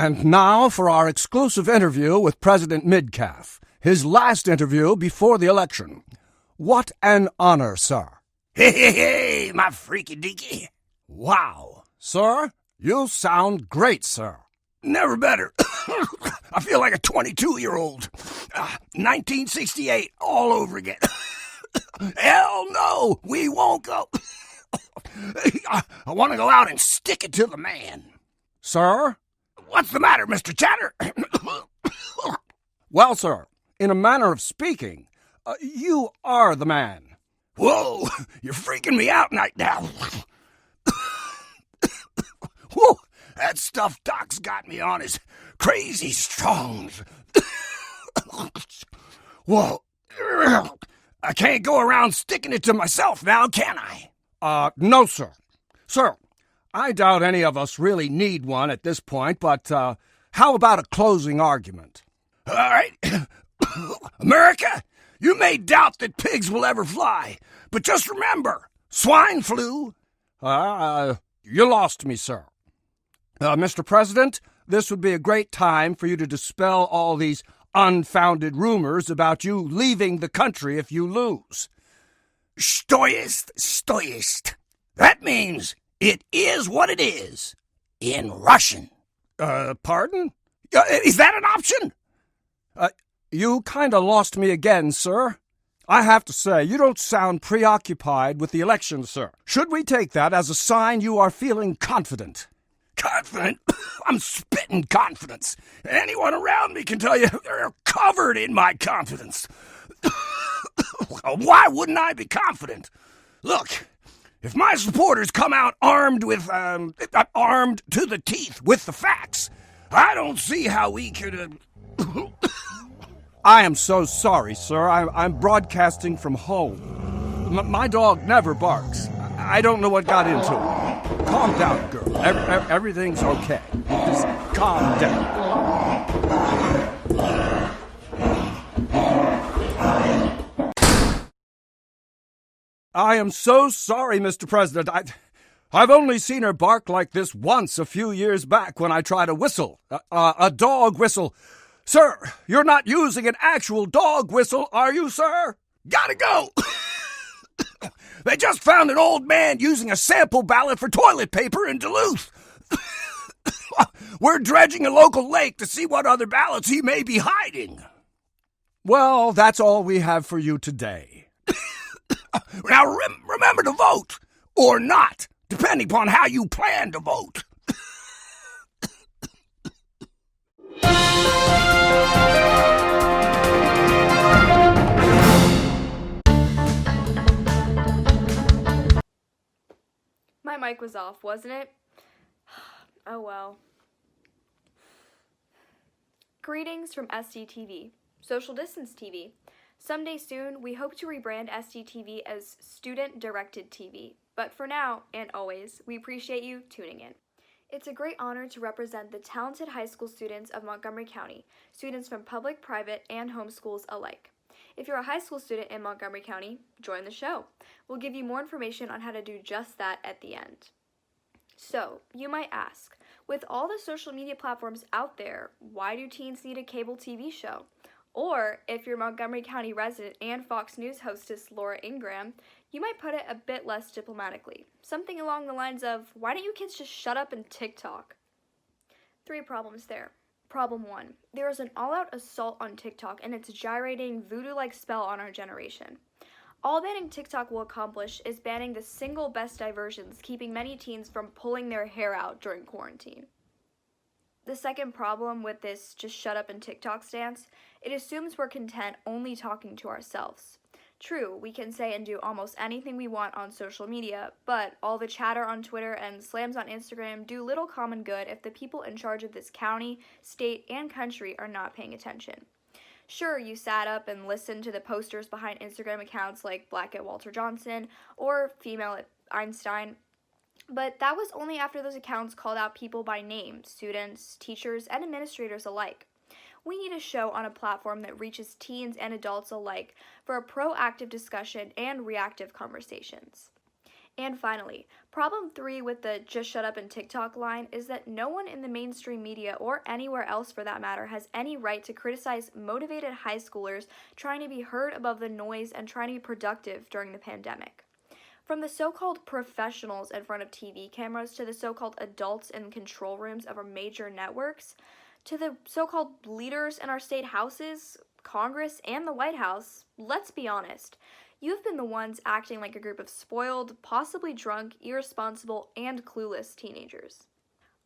And now for our exclusive interview with President Midcalf, his last interview before the election. What an honor, sir. Hey, my freaky deaky. Wow. Sir, you sound great, sir. Never better. I feel like a 22-year-old. 1968 all over again. Hell no, we won't go. I want to go out and stick it to the man. Sir? What's the matter, Mr. Chatter? Well, sir, in a manner of speaking, you are the man. Whoa, you're freaking me out right now. Whoa, that stuff Doc's got me on is crazy strong. Whoa, I can't go around sticking it to myself now, can I? No, sir. Sir, I doubt any of us really need one at this point, but how about a closing argument? All right. America, you may doubt that pigs will ever fly, but just remember, swine flu. You lost me, sir. Mr. President, this would be a great time for you to dispel all these unfounded rumors about you leaving the country if you lose. Stoist. That means it is what it is in Russian. Pardon? Is that an option? You kinda lost me again, sir. I have to say, you don't sound preoccupied with the election, sir. Should we take that as a sign you are feeling confident? Confident? I'm spitting confidence. Anyone around me can tell you they're covered in my confidence. Why wouldn't I be confident? Look, if my supporters come out armed to the teeth with the facts, I don't see how we could... I am so sorry, sir. I'm broadcasting from home. My dog never barks. I don't know what got into him. Calm down, girl. Everything's okay. Just calm down. I am so sorry, Mr. President. I've only seen her bark like this once a few years back when I tried a whistle. A dog whistle. Sir, you're not using an actual dog whistle, are you, sir? Gotta go! They just found an old man using a sample ballot for toilet paper in Duluth. We're dredging a local lake to see what other ballots he may be hiding. Well, that's all we have for you today. Now remember to vote, or not, depending upon how you plan to vote. My mic was off, wasn't it? Oh well. Greetings from SDTV, Social Distance TV. Someday soon, we hope to rebrand SDTV as Student Directed TV. But for now, and always, we appreciate you tuning in. It's a great honor to represent the talented high school students of Montgomery County, students from public, private, and home schools alike. If you're a high school student in Montgomery County, join the show. We'll give you more information on how to do just that at the end. So, you might ask, with all the social media platforms out there, why do teens need a cable TV show? Or, if you're a Montgomery County resident and Fox News hostess Laura Ingram, you might put it a bit less diplomatically. Something along the lines of, why don't you kids just shut up and TikTok? 3 problems there. Problem 1. There is an all-out assault on TikTok and its gyrating voodoo-like spell on our generation. All banning TikTok will accomplish is banning the single best diversions, keeping many teens from pulling their hair out during quarantine. The second problem with this just shut up and TikTok stance, it assumes we're content only talking to ourselves. True, we can say and do almost anything we want on social media, but all the chatter on Twitter and slams on Instagram do little common good if the people in charge of this county, state, and country are not paying attention. Sure, you sat up and listened to the posters behind Instagram accounts like Black at Walter Johnson or Female at Einstein, but that was only after those accounts called out people by name, students, teachers, and administrators alike. We need a show on a platform that reaches teens and adults alike for a proactive discussion and reactive conversations. And finally, problem 3 with the just shut up and TikTok line is that no one in the mainstream media or anywhere else for that matter has any right to criticize motivated high schoolers trying to be heard above the noise and trying to be productive during the pandemic. From the so-called professionals in front of TV cameras to the so-called adults in control rooms of our major networks, to the so-called leaders in our state houses, Congress, and the White House, let's be honest. You've been the ones acting like a group of spoiled, possibly drunk, irresponsible, and clueless teenagers.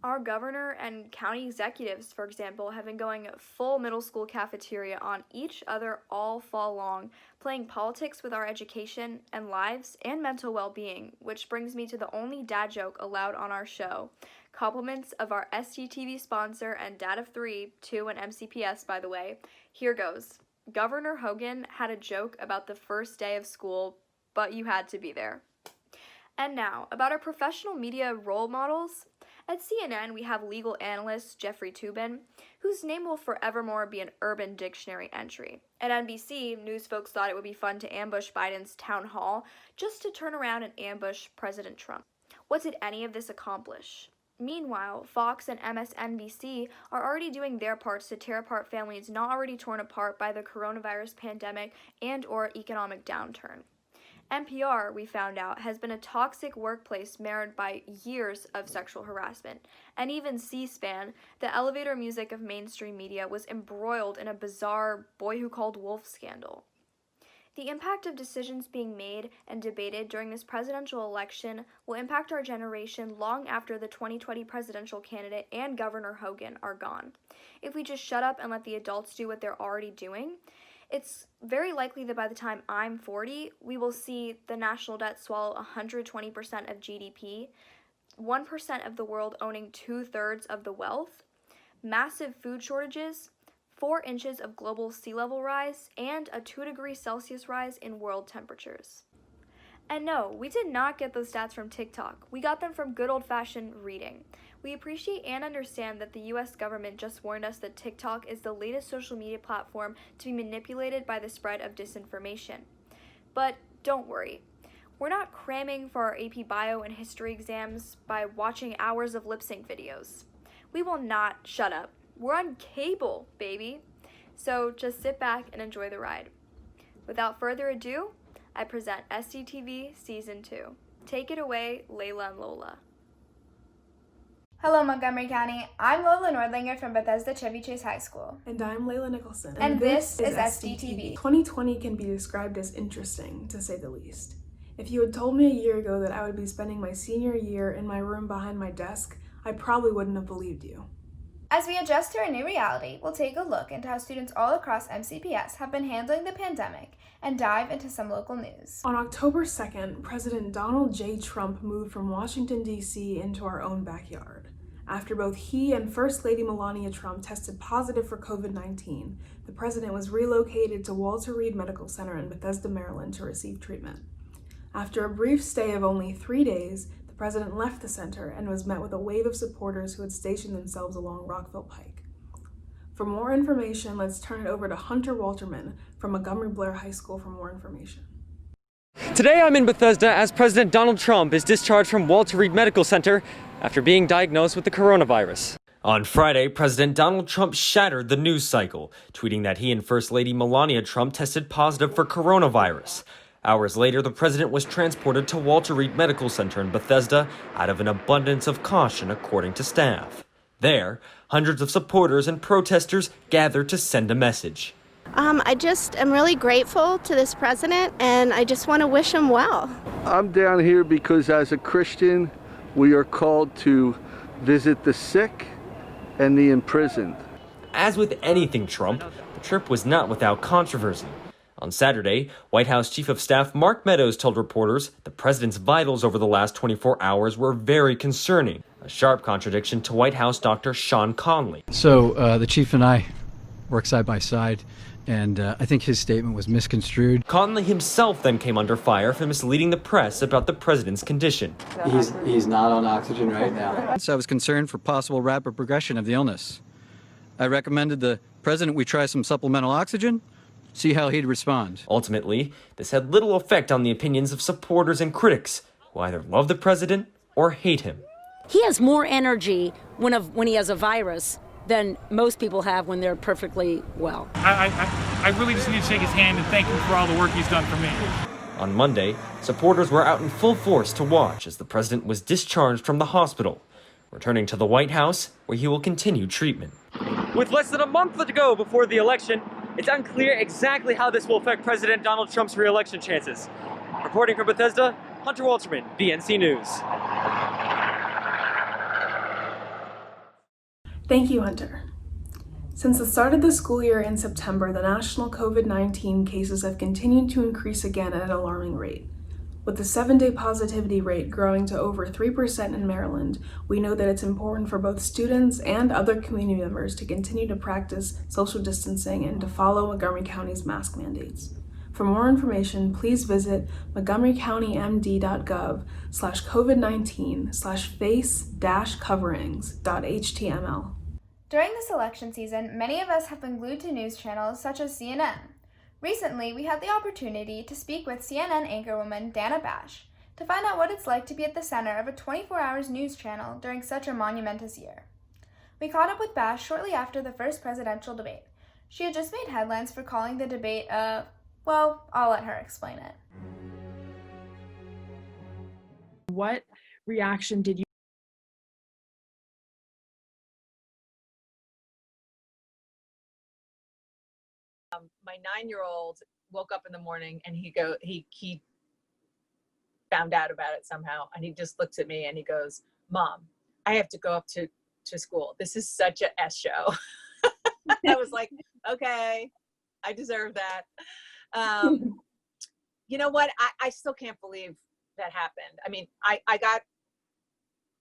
Our governor and county executives, for example, have been going full middle school cafeteria on each other all fall long, playing politics with our education and lives and mental well-being, which brings me to the only dad joke allowed on our show. Compliments of our SDTV sponsor and dad of 3, 2, and MCPS, by the way. Here goes. Governor Hogan had a joke about the first day of school, but you had to be there. And now, about our professional media role models. At CNN, we have legal analyst Jeffrey Toobin, whose name will forevermore be an Urban Dictionary entry. At NBC, news folks thought it would be fun to ambush Biden's town hall just to turn around and ambush President Trump. What did any of this accomplish? Meanwhile, Fox and MSNBC are already doing their parts to tear apart families not already torn apart by the coronavirus pandemic and/or economic downturn. NPR, we found out, has been a toxic workplace marred by years of sexual harassment. And even C-SPAN, the elevator music of mainstream media, was embroiled in a bizarre boy who called wolf scandal. The impact of decisions being made and debated during this presidential election will impact our generation long after the 2020 presidential candidate and Governor Hogan are gone. If we just shut up and let the adults do what they're already doing, it's very likely that by the time I'm 40, we will see the national debt swallow 120% of GDP, 1% of the world owning 2/3 of the wealth, massive food shortages, 4 inches of global sea level rise, and a 2 degrees Celsius rise in world temperatures. And no, we did not get those stats from TikTok. We got them from good old-fashioned reading. We appreciate and understand that the US government just warned us that TikTok is the latest social media platform to be manipulated by the spread of disinformation. But don't worry. We're not cramming for our AP Bio and History exams by watching hours of lip-sync videos. We will not shut up. We're on cable, baby. So just sit back and enjoy the ride. Without further ado, I present SDTV Season 2. Take it away, Layla and Lola. Hello, Montgomery County. I'm Lola Nordlinger from Bethesda Chevy Chase High School. And I'm Layla Nicholson. And this is SDTV. 2020 can be described as interesting, to say the least. If you had told me a year ago that I would be spending my senior year in my room behind my desk, I probably wouldn't have believed you. As we adjust to our new reality, we'll take a look into how students all across MCPS have been handling the pandemic and dive into some local news. On October 2nd, President Donald J. Trump moved from Washington, D.C. into our own backyard. After both he and First Lady Melania Trump tested positive for COVID-19, the president was relocated to Walter Reed Medical Center in Bethesda, Maryland to receive treatment. After a brief stay of only 3 days, the president left the center and was met with a wave of supporters who had stationed themselves along Rockville Pike. For more information, let's turn it over to Hunter Walterman from Montgomery Blair High School for more information. Today I'm in Bethesda as President Donald Trump is discharged from Walter Reed Medical Center after being diagnosed with the coronavirus. On Friday, President Donald Trump shattered the news cycle, tweeting that he and First Lady Melania Trump tested positive for coronavirus. Hours later, the president was transported to Walter Reed Medical Center in Bethesda out of an abundance of caution, according to staff. There, hundreds of supporters and protesters gathered to send a message. I just am really grateful to this president, and I just want to wish him well. I'm down here because as a Christian, we are called to visit the sick and the imprisoned. As with anything Trump, the trip was not without controversy. On Saturday, White House Chief of Staff Mark Meadows told reporters the president's vitals over the last 24 hours were very concerning, a sharp contradiction to White House Dr. Sean Conley. So the chief and I work side by side, and I think his statement was misconstrued. Conley himself then came under fire for misleading the press about the president's condition. He's not on oxygen right now. So I was concerned for possible rapid progression of the illness. I recommended the president we try some supplemental oxygen, see how he'd respond. Ultimately, this had little effect on the opinions of supporters and critics, who will either love the president or hate him. He has more energy when he has a virus than most people have when they're perfectly well. I really just need to shake his hand and thank him for all the work he's done for me. On Monday, supporters were out in full force to watch as the president was discharged from the hospital, returning to the White House, where he will continue treatment. With less than a month to go before the election, it's unclear exactly how this will affect President Donald Trump's re-election chances. Reporting from Bethesda, Hunter Walterman, BNC News. Thank you, Hunter. Since the start of the school year in September, the national COVID-19 cases have continued to increase again at an alarming rate. With the 7-day positivity rate growing to over 3% in Maryland, we know that it's important for both students and other community members to continue to practice social distancing and to follow Montgomery County's mask mandates. For more information, please visit montgomerycountymd.gov/covid19/face-coverings.html. During this election season, many of us have been glued to news channels such as CNN. Recently, we had the opportunity to speak with CNN anchorwoman Dana Bash to find out what it's like to be at the center of a 24-hour news channel during such a monumentous year. We caught up with Bash shortly after the first presidential debate. She had just made headlines for calling the debate well, I'll let her explain it. What reaction did you my 9-year-old woke up in the morning and he found out about it somehow, and he just looks at me and he goes, "Mom, I have to go up to school. This is such a S show." I was like, okay, I deserve that. You know what? I still can't believe that happened. I mean, I got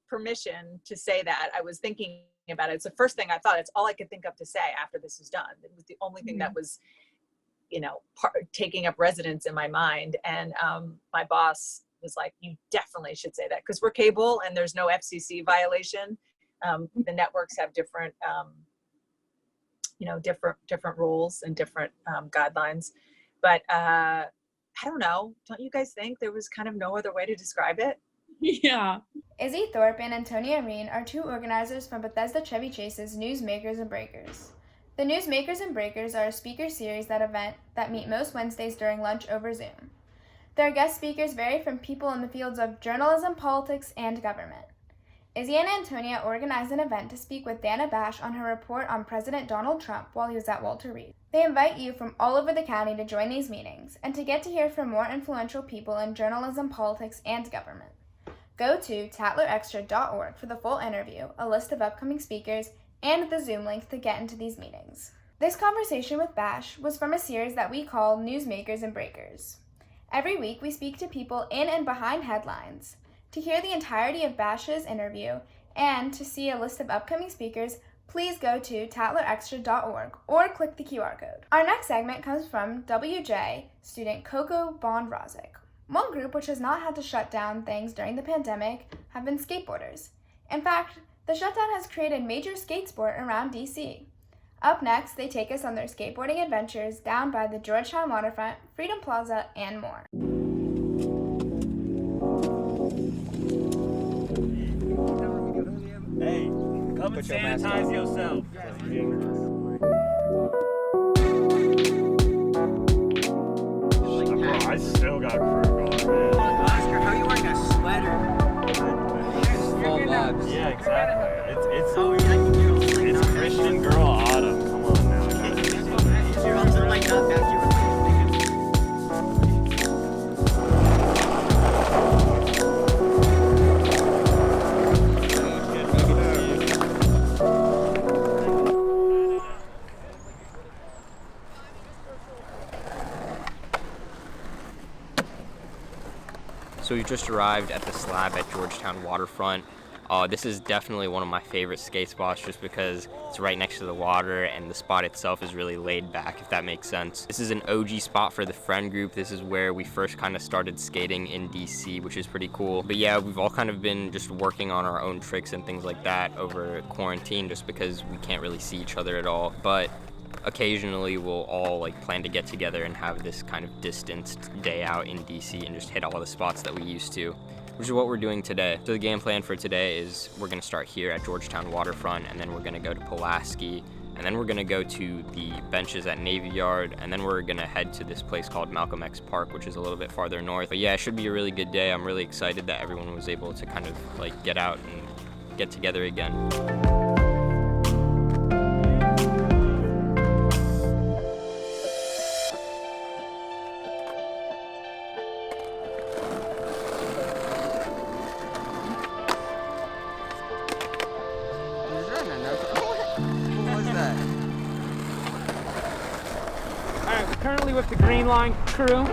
permission to say that. I was thinking about it. It's the first thing I thought. It's all I could think of to say after this is done. It was the only thing that was, taking up residence in my mind. And my boss was like, "You definitely should say that, because we're cable and there's no FCC violation. The networks have different, different rules and different guidelines. But I don't know. Don't you guys think there was kind of no other way to describe it?" Yeah. Izzy Thorpe and Antonia Reen are two organizers from Bethesda Chevy Chase's Newsmakers and Breakers. The Newsmakers and Breakers are a speaker series event that meet most Wednesdays during lunch over Zoom. Their guest speakers vary from people in the fields of journalism, politics, and government. Izzy and Antonia organized an event to speak with Dana Bash on her report on President Donald Trump while he was at Walter Reed. They invite you from all over the county to join these meetings and to get to hear from more influential people in journalism, politics, and government. Go to tatlerextra.org for the full interview, a list of upcoming speakers, and the Zoom link to get into these meetings. This conversation with Bash was from a series that we call Newsmakers and Breakers. Every week we speak to people in and behind headlines. To hear the entirety of Bash's interview and to see a list of upcoming speakers, please go to tatlerextra.org or click the QR code. Our next segment comes from WJ student Coco Bond-Rozic. One group which has not had to shut down things during the pandemic have been skateboarders. In fact, the shutdown has created major skate sport around DC. Up next, they take us on their skateboarding adventures down by the Georgetown waterfront, Freedom Plaza, and more. Hey, come and sanitize yourself. I still got crew on, man. Oscar, how are you wearing a sweater? Full vibes. Yeah, exactly. It's Christian girl autumn. Come on now. You're also like not back. So we just arrived at the slab at Georgetown waterfront. This is definitely one of my favorite skate spots just because it's right next to the water and the spot itself is really laid back, if that makes sense. This is an OG spot for the friend group. This is where we first kind of started skating in DC, which is pretty cool. But yeah, we've all kind of been just working on our own tricks and things like that over quarantine just because we can't really see each other at all. But occasionally we'll all plan to get together and have this kind of distanced day out in DC and just hit all the spots that we used to. which is what we're doing today. So the game plan for today is we're gonna start here at Georgetown Waterfront, and then we're gonna go to Pulaski, and then we're gonna go to the benches at Navy Yard, and then we're gonna head to this place called Malcolm X Park, which is a little bit farther north. But yeah, it should be a really good day. I'm really excited that everyone was able to kind of like get out and get together again. Currently with the Green Line crew,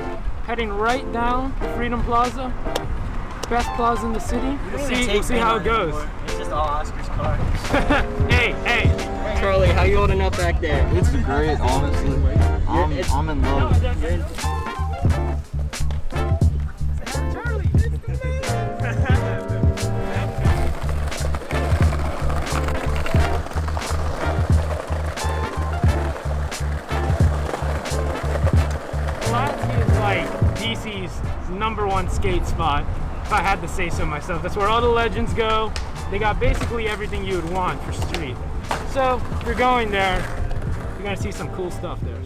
heading right down Freedom Plaza, best plaza in the city. We'll see how it goes. It's just all Oscar's car. Hey. Charlie, how you holding up back there? It's great, honestly. I'm in love. Pulaski is like DC's #1 skate spot, if I had to say so myself. That's where all the legends go. They got basically everything you would want for street. So if you're going there, you're gonna see some cool stuff there.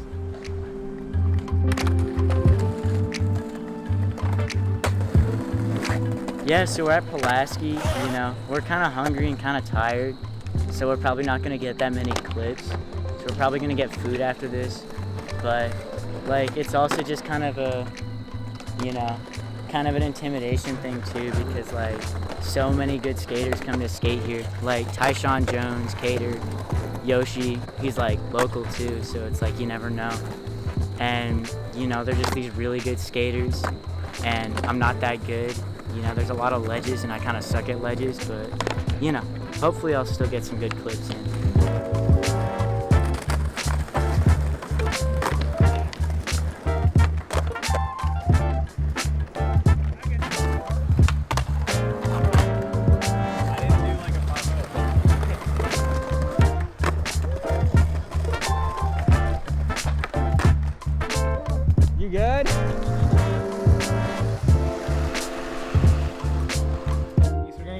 Yeah, so we're at Pulaski, you know, we're kind of hungry and kind of tired, so we're probably not going to get that many clips, so we're probably going to get food after this, but like it's also just kind of a, you know, kind of an intimidation thing too, because like so many good skaters come to skate here, like Tyshawn Jones, Cater, Yoshi, he's like local too, so it's like you never know, and you know, they're just these really good skaters, and I'm not that good. You know, there's a lot of ledges and I kind of suck at ledges, but, you know, hopefully I'll still get some good clips in. You good?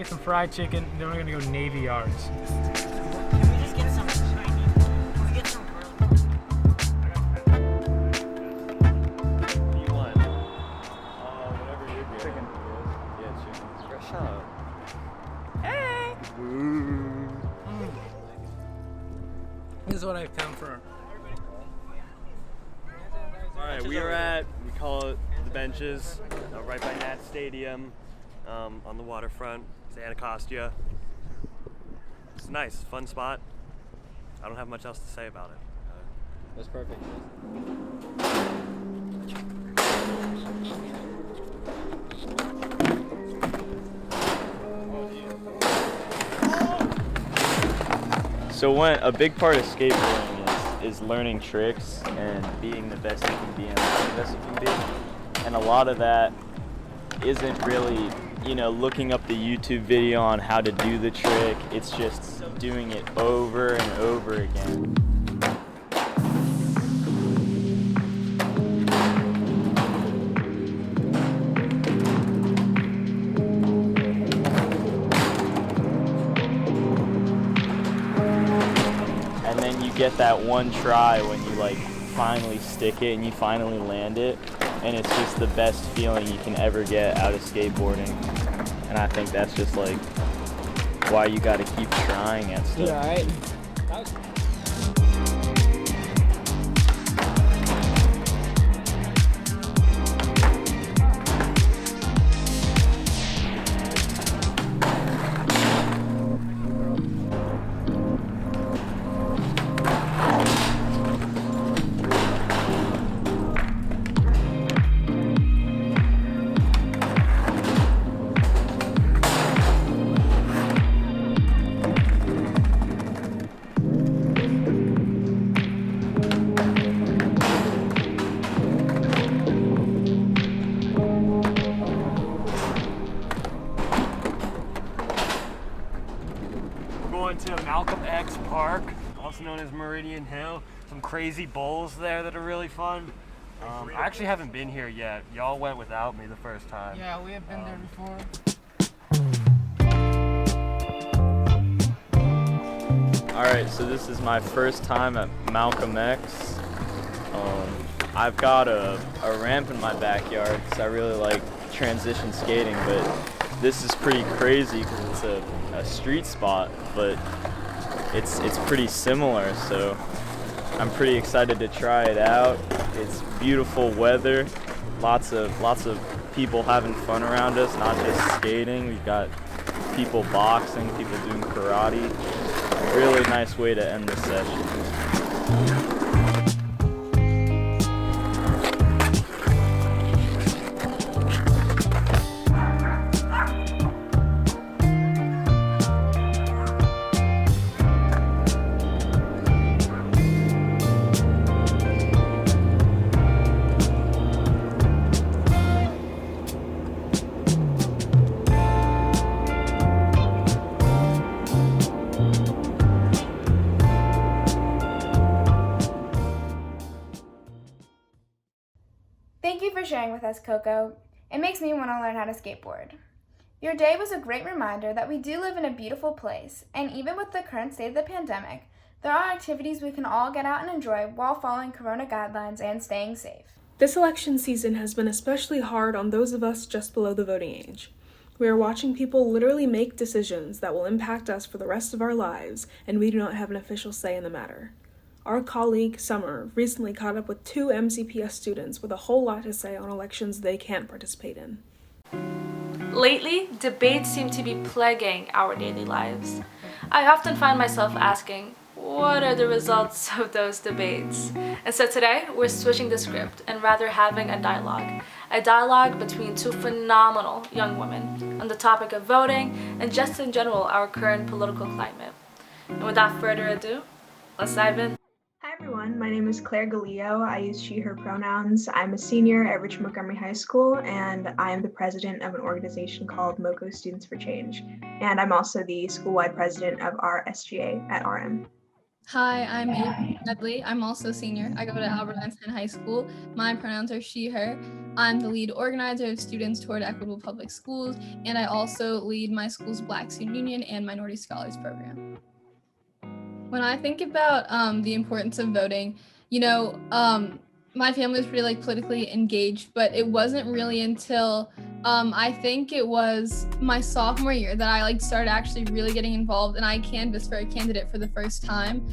Some fried chicken, and then we're gonna go Navy Yards. Can we just get some Chinese? Can we get some What do you want? Whatever you're good. Chicken. Yeah, chicken. Fresh up. Hey! This is what I've come for. Alright, we call it the benches, right by Nat Stadium, on the waterfront. It's Anacostia. It's nice, fun spot. I don't have much else to say about it. That's perfect. So a big part of skateboarding is learning tricks and being the best you can be and the best you can be. And a lot of that isn't really, you know, looking up the YouTube video on how to do the trick. It's just doing it over and over again. And then you get that one try when you like finally stick it and you finally land it. And it's just the best feeling you can ever get out of skateboarding. And I think that's just like why you gotta keep trying at stuff. Yeah, right. To Malcolm X Park, also known as Meridian Hill. Some crazy bowls there that are really fun. I actually haven't been here yet. Y'all went without me the first time. Yeah, we have been there before. Alright, so this is my first time at Malcolm X. I've got a ramp in my backyard because I really like transition skating, but this is pretty crazy because it's a street spot, but it's pretty similar, so I'm pretty excited to try it out. It's beautiful weather, lots of people having fun around us, not just skating. We've got people boxing, people doing karate. Really nice way to end the session. Thank you for sharing with us, Coco. It makes me want to learn how to skateboard. Your day was a great reminder that we do live in a beautiful place, and even with the current state of the pandemic, there are activities we can all get out and enjoy while following Corona guidelines and staying safe. This election season has been especially hard on those of us just below the voting age. We are watching people literally make decisions that will impact us for the rest of our lives, and we do not have an official say in the matter. Our colleague, Summer, recently caught up with 2 MCPS students with a whole lot to say on elections they can't participate in. Lately, debates seem to be plaguing our daily lives. I often find myself asking, what are the results of those debates? And so today, we're switching the script and rather having a dialogue between 2 phenomenal young women on the topic of voting and just in general our current political climate. And without further ado, let's dive in. Hi everyone, my name is Claire Galileo. I use she, her pronouns. I'm a senior at Richmond Montgomery High School, and I am the president of an organization called MoCo Students for Change. And I'm also the school-wide president of our SGA at RM. Hi, I'm Avery Dudley. I'm also a senior. I go to Albert Einstein High School. My pronouns are she, her. I'm the lead organizer of Students Toward Equitable Public Schools, and I also lead my school's Black Student Union and Minority Scholars Program. When I think about the importance of voting, my family was pretty politically engaged, but it wasn't really until I think it was my sophomore year that I started actually really getting involved, and I canvassed for a candidate for the first time.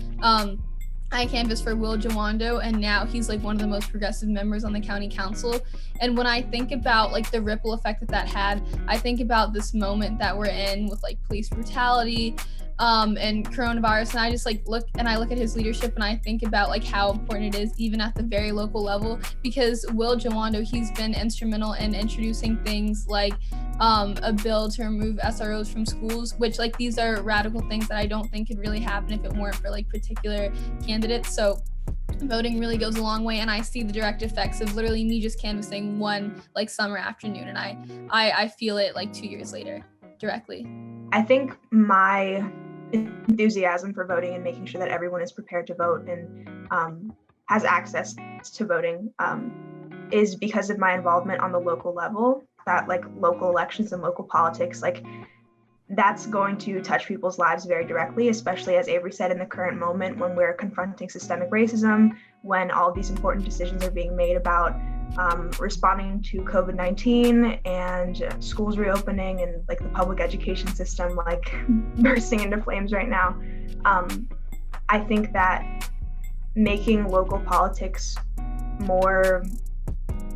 I canvassed for Will Jawando, and now he's one of the most progressive members on the county council. And when I think about the ripple effect that had, I think about this moment that we're in with police brutality, and coronavirus, and I just look at his leadership, and I think about how important it is even at the very local level, because Will Jawando, he's been instrumental in introducing things like a bill to remove SROs from schools, which these are radical things that I don't think could really happen if it weren't for particular candidates. So voting really goes a long way, and I see the direct effects of literally me just canvassing one summer afternoon, and I feel it 2 years later directly. I think my enthusiasm for voting and making sure that everyone is prepared to vote and has access to voting is because of my involvement on the local level, that local elections and local politics, that's going to touch people's lives very directly, especially as Avery said, in the current moment when we're confronting systemic racism, when all these important decisions are being made about responding to COVID-19 and schools reopening and the public education system bursting into flames right now. I think that making local politics more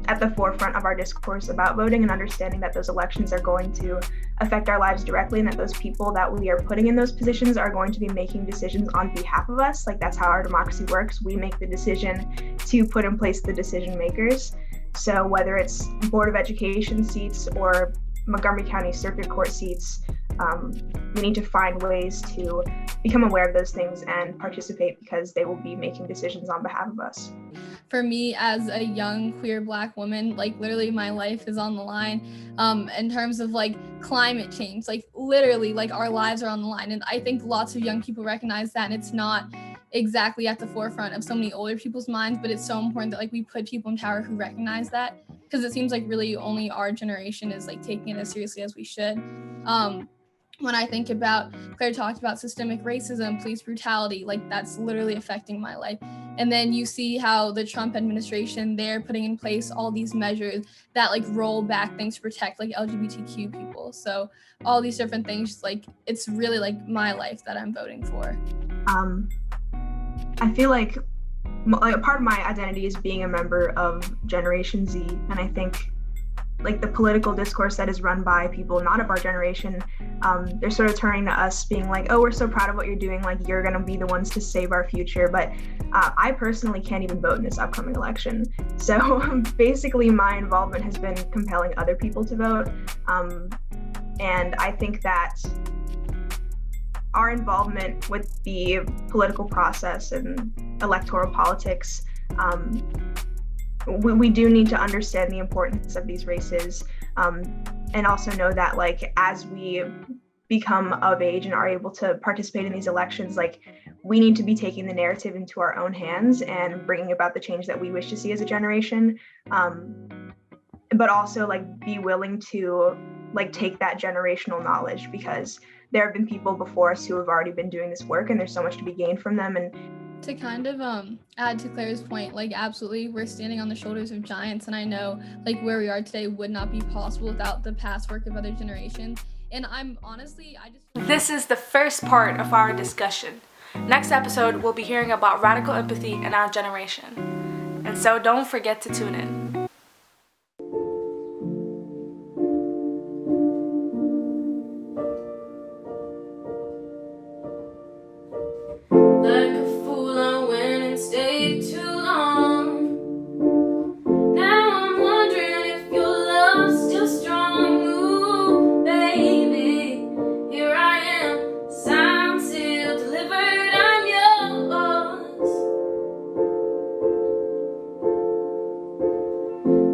at the forefront of our discourse about voting and understanding that those elections are going to affect our lives directly, and that those people that we are putting in those positions are going to be making decisions on behalf of us. That's how our democracy works. We make the decision to put in place the decision makers. So whether it's Board of Education seats or Montgomery County Circuit Court seats, we need to find ways to become aware of those things and participate, because they will be making decisions on behalf of us. For me, as a young queer Black woman, literally my life is on the line in terms of climate change, literally our lives are on the line. And I think lots of young people recognize that, and it's not exactly at the forefront of so many older people's minds, but it's so important that like we put people in power who recognize that, because it seems like really only our generation is like taking it as seriously as we should. When I think about, Claire talked about systemic racism, police brutality, like that's literally affecting my life. And then you see how the Trump administration, they're putting in place all these measures that like roll back things to protect like LGBTQ people. So all these different things, like it's really like my life that I'm voting for. I feel like a part of my identity is being a member of Generation Z, and I think like the political discourse that is run by people not of our generation, they're sort of turning to us being like, oh, we're so proud of what you're doing, like you're gonna be the ones to save our future. But I personally can't even vote in this upcoming election. So basically my involvement has been compelling other people to vote. And I think that our involvement with the political process and electoral politics, we do need to understand the importance of these races, and also know that like as we become of age and are able to participate in these elections, like we need to be taking the narrative into our own hands and bringing about the change that we wish to see as a generation, but also like be willing to like take that generational knowledge, because there have been people before us who have already been doing this work and there's so much to be gained from them. And to kind of add to Claire's point, like absolutely we're standing on the shoulders of giants, and I know like where we are today would not be possible without the past work of other generations. And I'm honestly, This is the first part of our discussion. Next episode, we'll be hearing about radical empathy in our generation. And so don't forget to tune in. Like a fool, I went and stayed too long. Now I'm wondering if your love's still strong. Ooh, baby, here I am, signed, sealed, delivered, I'm yours.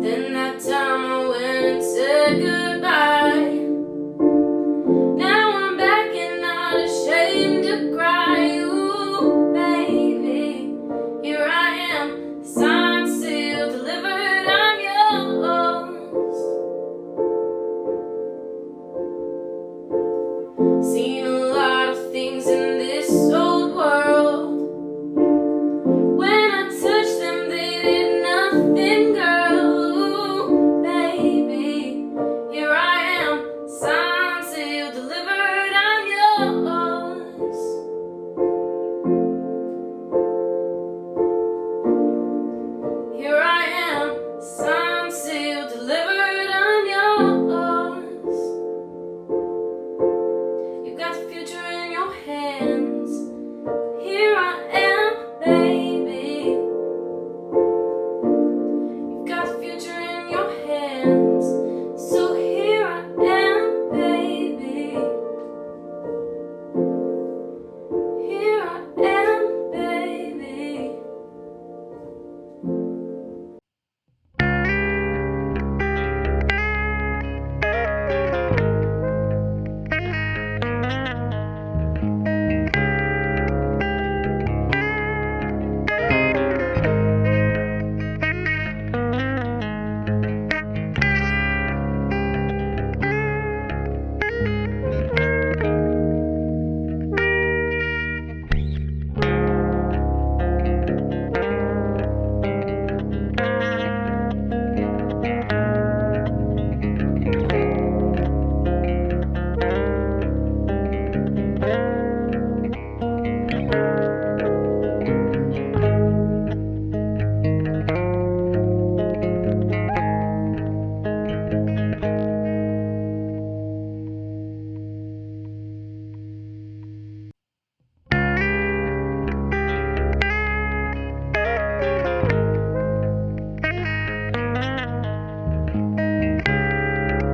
Then that time I went and said goodbye.